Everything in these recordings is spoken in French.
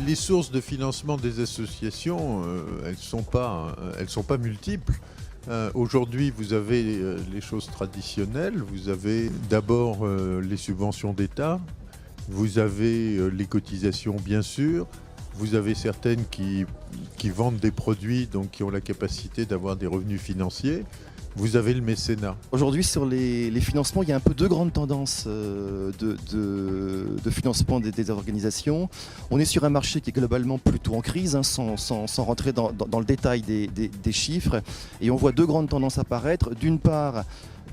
Les sources de financement des associations, elles sont pas multiples. Aujourd'hui, vous avez les choses traditionnelles. Vous avez d'abord les subventions d'État. Vous avez les cotisations, bien sûr. Vous avez certaines qui vendent des produits, donc qui ont la capacité d'avoir des revenus financiers. Vous avez le mécénat. Aujourd'hui, sur les financements, il y a un peu deux grandes tendances de financement des organisations. On est sur un marché qui est globalement plutôt en crise, hein, sans rentrer dans le détail des chiffres. Et on voit deux grandes tendances apparaître. D'une part,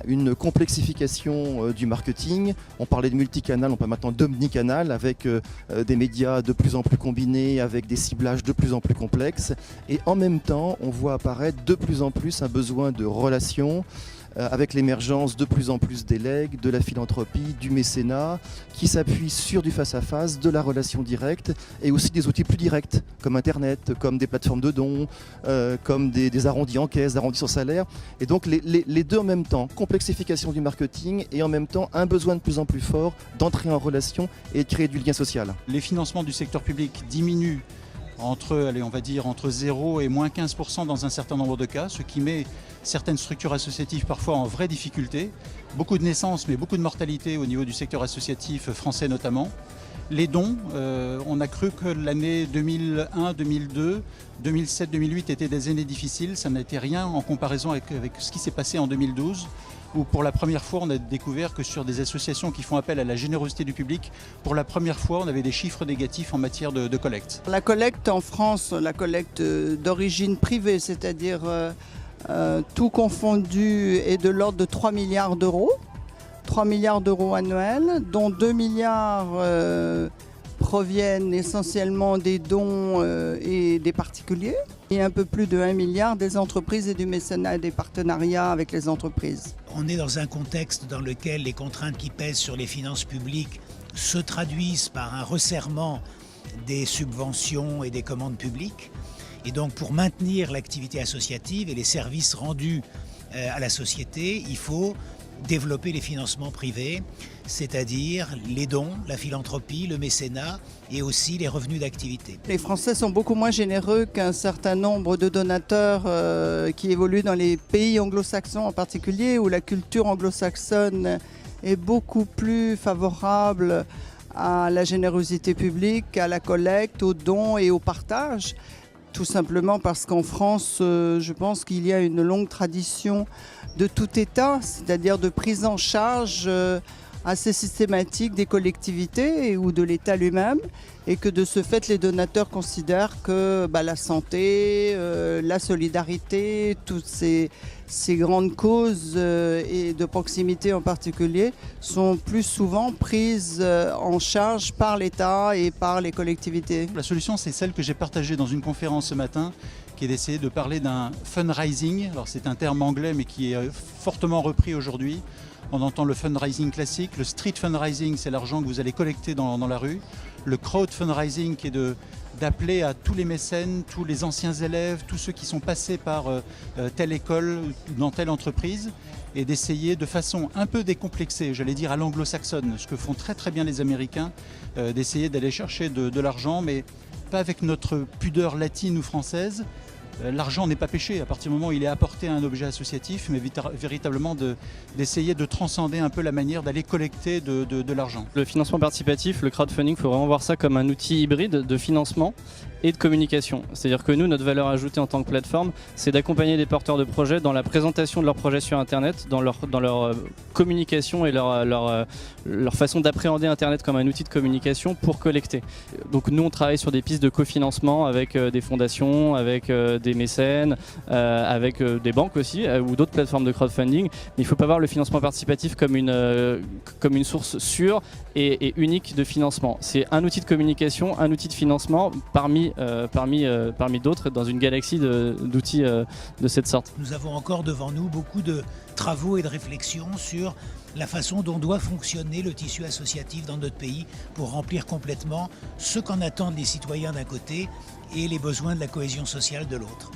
une complexification du marketing. On parlait de multicanal, on parle maintenant d'omnicanal, avec des médias de plus en plus combinés, avec des ciblages de plus en plus complexes. Et en même temps, on voit apparaître de plus en plus un besoin de relations, avec l'émergence de plus en plus des legs, de la philanthropie, du mécénat, qui s'appuie sur du face-à-face, de la relation directe, et aussi des outils plus directs, comme Internet, comme des plateformes de dons, comme des arrondis en caisse, arrondis sur salaire. Et donc les deux en même temps, complexification du marketing, et en même temps un besoin de plus en plus fort d'entrer en relation et de créer du lien social. Les financements du secteur public diminuent entre 0 et moins 15% dans un certain nombre de cas, ce qui met certaines structures associatives parfois en vraie difficulté. Beaucoup de naissances, mais beaucoup de mortalité au niveau du secteur associatif français notamment. Les dons, on a cru que l'année 2001, 2002, 2007, 2008 étaient des années difficiles. Ça n'a été rien en comparaison avec ce qui s'est passé en 2012. Où pour la première fois, on a découvert que sur des associations qui font appel à la générosité du public, pour la première fois, on avait des chiffres négatifs en matière de collecte. La collecte en France, la collecte d'origine privée, c'est-à-dire tout confondu, est de l'ordre de 3 milliards d'euros. 3 milliards d'euros annuels, dont 2 milliards proviennent essentiellement des dons et des particuliers, et un peu plus de 1 milliard des entreprises et du mécénat et des partenariats avec les entreprises. On est dans un contexte dans lequel les contraintes qui pèsent sur les finances publiques se traduisent par un resserrement des subventions et des commandes publiques. Et donc pour maintenir l'activité associative et les services rendus à la société, il faut développer les financements privés, c'est-à-dire les dons, la philanthropie, le mécénat et aussi les revenus d'activité. Les Français sont beaucoup moins généreux qu'un certain nombre de donateurs qui évoluent dans les pays anglo-saxons en particulier, où la culture anglo-saxonne est beaucoup plus favorable à la générosité publique, à la collecte, aux dons et au partage. Tout simplement parce qu'en France, je pense qu'il y a une longue tradition de tout État, c'est-à-dire de prise en charge assez systématique des collectivités ou de l'État lui-même, et que de ce fait, les donateurs considèrent que la santé, la solidarité, toutes ces grandes causes et de proximité en particulier sont plus souvent prises en charge par l'État et par les collectivités. La solution, c'est celle que j'ai partagée dans une conférence ce matin, qui est d'essayer de parler d'un fundraising. Alors c'est un terme anglais mais qui est fortement repris aujourd'hui. On entend le fundraising classique, le street fundraising, c'est l'argent que vous allez collecter dans la rue. Le crowd fundraising qui est d'appeler à tous les mécènes, tous les anciens élèves, tous ceux qui sont passés par telle école, dans telle entreprise, et d'essayer de façon un peu décomplexée, j'allais dire à l'anglo-saxonne, ce que font très très bien les Américains, d'essayer d'aller chercher de l'argent, mais pas avec notre pudeur latine ou française. L'argent n'est pas péché à partir du moment où il est apporté à un objet associatif, mais véritablement d'essayer de transcender un peu la manière d'aller collecter de l'argent. Le financement participatif, le crowdfunding, il faut vraiment voir ça comme un outil hybride de financement et de communication. C'est-à-dire que nous, notre valeur ajoutée en tant que plateforme, c'est d'accompagner des porteurs de projets dans la présentation de leurs projets sur Internet, dans leur communication et leur façon d'appréhender Internet comme un outil de communication pour collecter. Donc nous, on travaille sur des pistes de cofinancement avec des fondations, avec des mécènes, avec des banques aussi, ou d'autres plateformes de crowdfunding. Mais il ne faut pas voir le financement participatif comme une source sûre et unique de financement. C'est un outil de communication, un outil de financement parmi d'autres dans une galaxie d'outils de cette sorte. Nous avons encore devant nous beaucoup de travaux et de réflexions sur la façon dont doit fonctionner le tissu associatif dans notre pays pour remplir complètement ce qu'en attendent les citoyens d'un côté et les besoins de la cohésion sociale de l'autre.